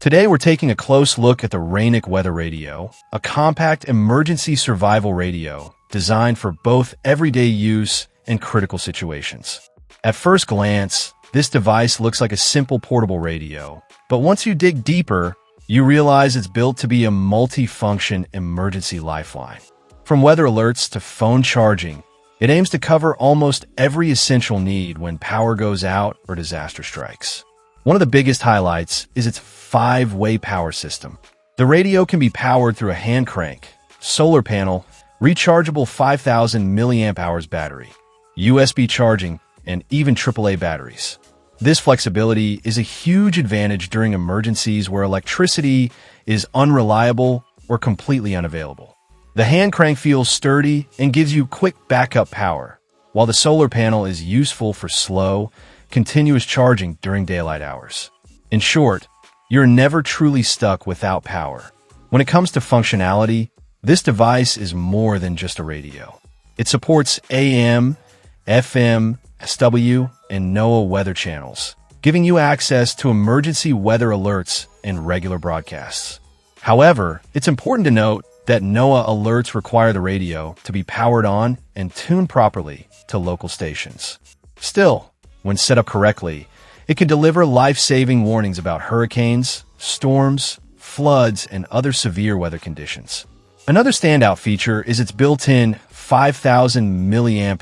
Today we're taking a close look at the Raynic weather radio, a compact emergency survival radio designed for both everyday use and critical situations. At first glance, this device looks like a simple portable radio, but once you dig deeper, you realize it's built to be a multi-function emergency lifeline. From weather alerts to phone charging, it aims to cover almost every essential need when power goes out or disaster strikes. One of the biggest highlights is its 5-way power system. The radio can be powered through a hand crank, solar panel, rechargeable 5,000 mAh battery, USB charging, and even AAA batteries. This flexibility is a huge advantage during emergencies where electricity is unreliable or completely unavailable. The hand crank feels sturdy and gives you quick backup power, while the solar panel is useful for slow, continuous charging during daylight hours. In short, you're never truly stuck without power. When it comes to functionality, this device is more than just a radio. It supports AM, FM, SW, and NOAA weather channels, giving you access to emergency weather alerts and regular broadcasts. However, it's important to note that NOAA alerts require the radio to be powered on and tuned properly to local stations. Still, when set up correctly, it can deliver life-saving warnings about hurricanes, storms, floods, and other severe weather conditions. Another standout feature is its built-in 5,000 mAh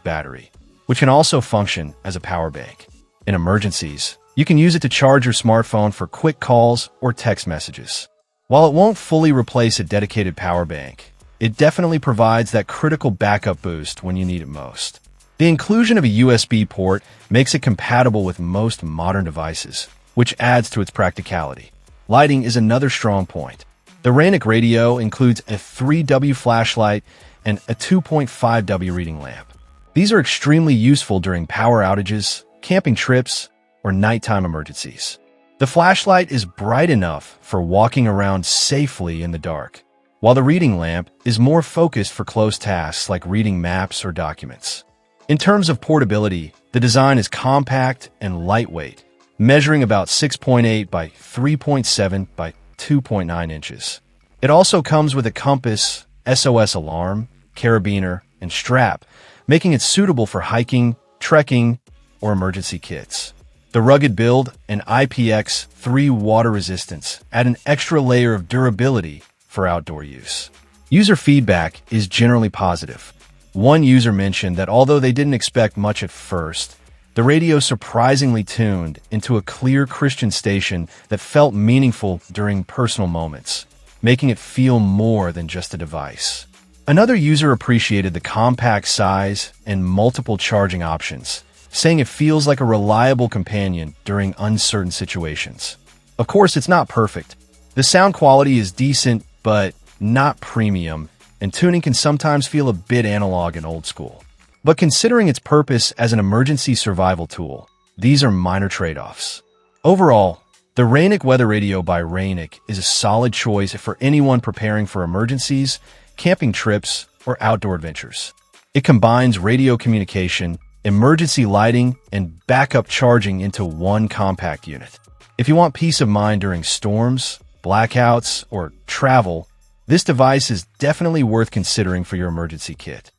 battery, which can also function as a power bank. In emergencies, you can use it to charge your smartphone for quick calls or text messages. While it won't fully replace a dedicated power bank, it definitely provides that critical backup boost when you need it most. The inclusion of a USB port makes it compatible with most modern devices, which adds to its practicality. Lighting is another strong point. The Raynic radio includes a 3W flashlight and a 2.5W reading lamp. These are extremely useful during power outages, camping trips, or nighttime emergencies. The flashlight is bright enough for walking around safely in the dark, while the reading lamp is more focused for close tasks like reading maps or documents. In terms of portability, the design is compact and lightweight, measuring about 6.8 by 3.7 by 2.9 inches. It also comes with a compass, SOS alarm, carabiner, and strap, making it suitable for hiking, trekking, or emergency kits. The rugged build and IPX3 water resistance add an extra layer of durability for outdoor use. User feedback is generally positive. One user mentioned that although they didn't expect much at first, the radio surprisingly tuned into a clear Christian station that felt meaningful during personal moments, making it feel more than just a device. Another user appreciated the compact size and multiple charging options, saying it feels like a reliable companion during uncertain situations. Of course, it's not perfect. The sound quality is decent, but not premium, and tuning can sometimes feel a bit analog and old school. But considering its purpose as an emergency survival tool, these are minor trade-offs. Overall, the Raynic Weather Radio by Raynic is a solid choice for anyone preparing for emergencies, camping trips, or outdoor adventures. It combines radio communication, emergency lighting, and backup charging into one compact unit. If you want peace of mind during storms, blackouts, or travel, this device is definitely worth considering for your emergency kit.